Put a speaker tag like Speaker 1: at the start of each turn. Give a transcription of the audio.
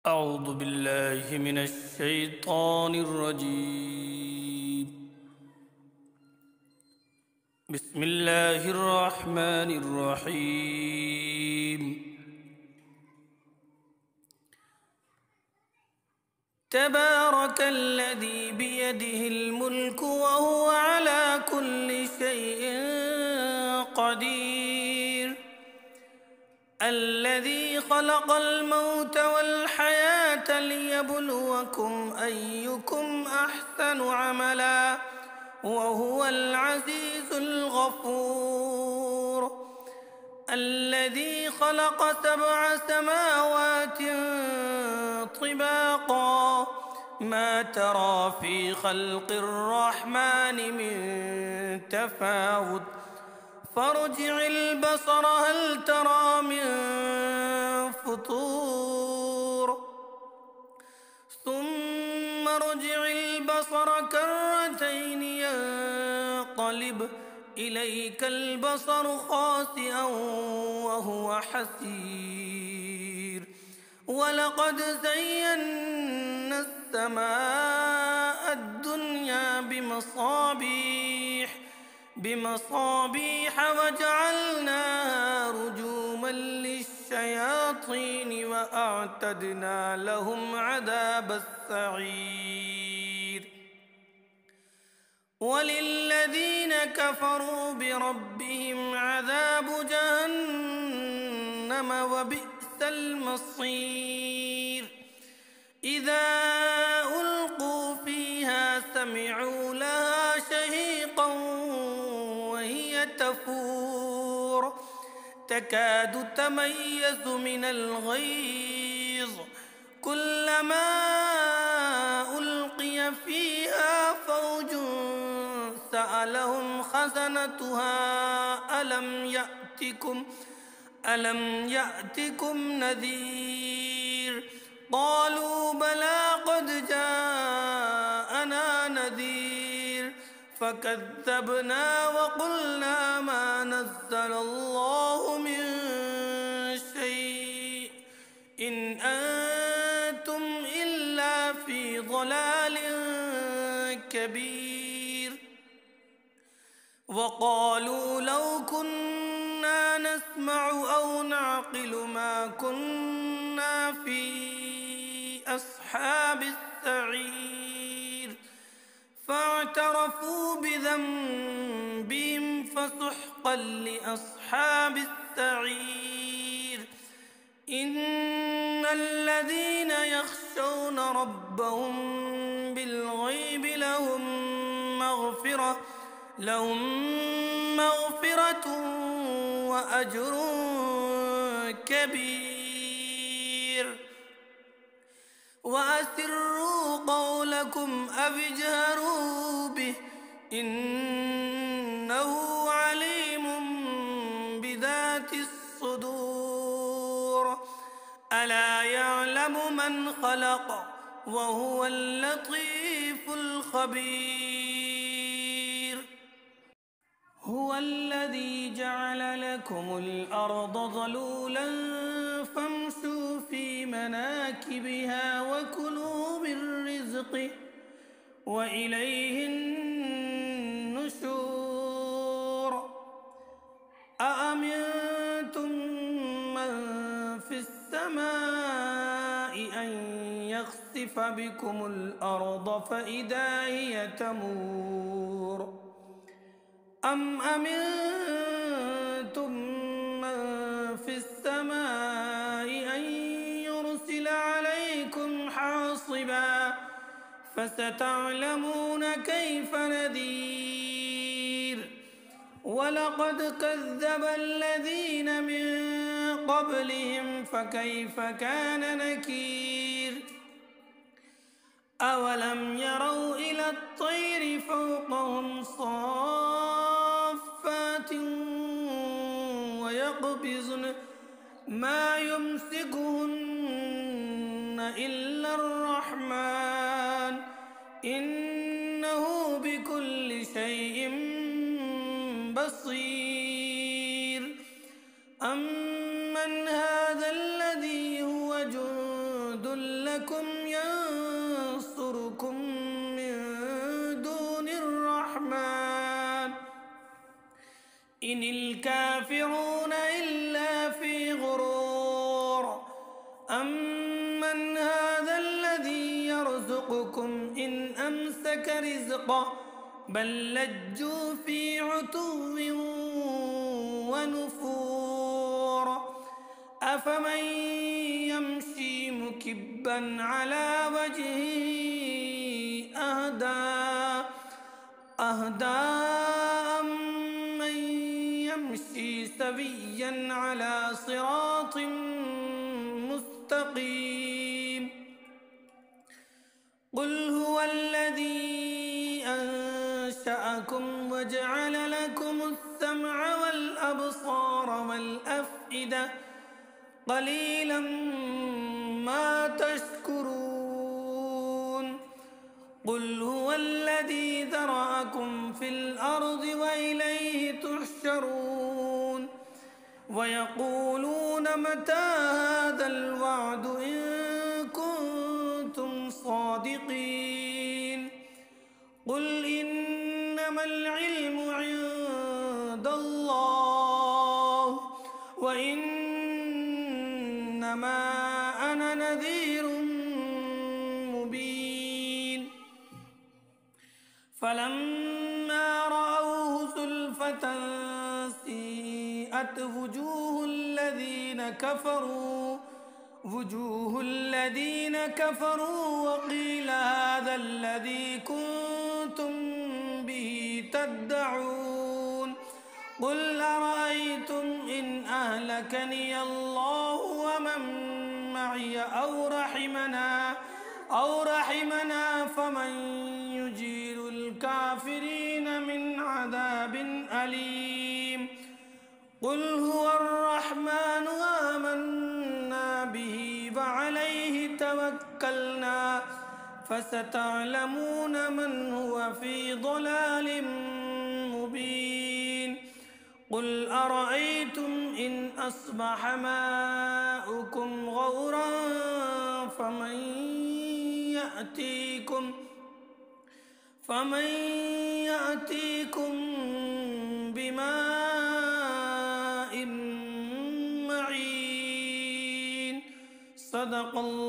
Speaker 1: أعوذ بالله من الشيطان الرجيم. بسم الله الرحمن الرحيم. تبارك الذي بيده الملك وهو على كل شيء قدير. الذي خلق الموت والحياة ليبلوكم أيكم أحسن عملا وهو العزيز الغفور. الذي خلق 7 سماوات طباقا ما ترى في خلق الرحمن من تفاوت فارجع البصر هل ترى من فطور ثم ارجع البصر كرتين ينقلب إليك البصر خاسئا وهو حسير. ولقد زينا السماء الدنيا بمصابيح وجعلناها رجوما للشياطين وأعتدنا لهم عذاب السعير. وللذين كفروا بربهم عذاب جهنم وبئس المصير. إذا ألقوا فيها سمعوا لها شهيقا وهي تفور تكاد تميز من الغيظ كلما ألقي فيها فوج سألهم خزنتها ألم يأتكم نذير قالوا بلى قد جاءنا نذير فكذبنا وقلنا ما نزل الله من شيء إن أنتم إلا في ضلال كبير. وقالوا لو كنا نسمع أو نعقل ما كنا في أصحاب السعير فاعترفوا بذنبهم فسحقا لأصحاب السعير. إن الذين يخشون ربهم بالغيب لهم مغفرة وأجر كبير. وأسروا قولكم أو اجهروا به إنه عليم بذات الصدور. ألا يعلم من خلق وهو اللطيف الخبير. هو الذي جعل لكم الأرض ذلولا فامشوا في مناكبها وكلوا من رزقه وإليه النشور. أأمنتم من في السماء أن يخسف بكم الأرض فإذا هي تمور أم أمنتم من في السماء أن يرسل عليكم حاصبا فستعلمون كيف نذير. ولقد كذب الذين من قبلهم فكيف كان نكير. أولم يروا إلى الطير فوقهم صافات ويقبضن ما يمسكهن إلا الرحمن إنه بكل شيء بصير. أمن هذا الذي هو جند لكم ينصركم من دون الرحمن إن الكافرون إلا في غرور أمن هذا الذي يرزقكم إن أمسك رزقه بل لجوا في عتو ونفور أفمن يمشي مكبا على وجهه أهدى أمن يمشي سويا على صراط مستقيم قل هو الذي أنشأكم وجعل لكم السمع والأبصار والأفئدة قليلا ما تشكرون قل هو الذي ذرأكم في الأرض وإليه تحشرون ويقولون متى هذا الوعد إن كنتم صادقين قل إنما العلم عند الله وإنما أنا نذير مبين فلما رأوه زلفة سيئت وجوه الذين كفروا وقيل هذا الذي كنتم به تدعون قل أرأيتم إن أهلكني الله ومن معي أو رحمنا فمن يجير الكافرين من عذاب أليم قل هو الرحمن آمنا به وعليه توكلنا فستعلمون من هو في ضلال مبين قل أرأيتم إن أصبح ماؤكم غورا فمن يأتيكم بماء معين صدق الله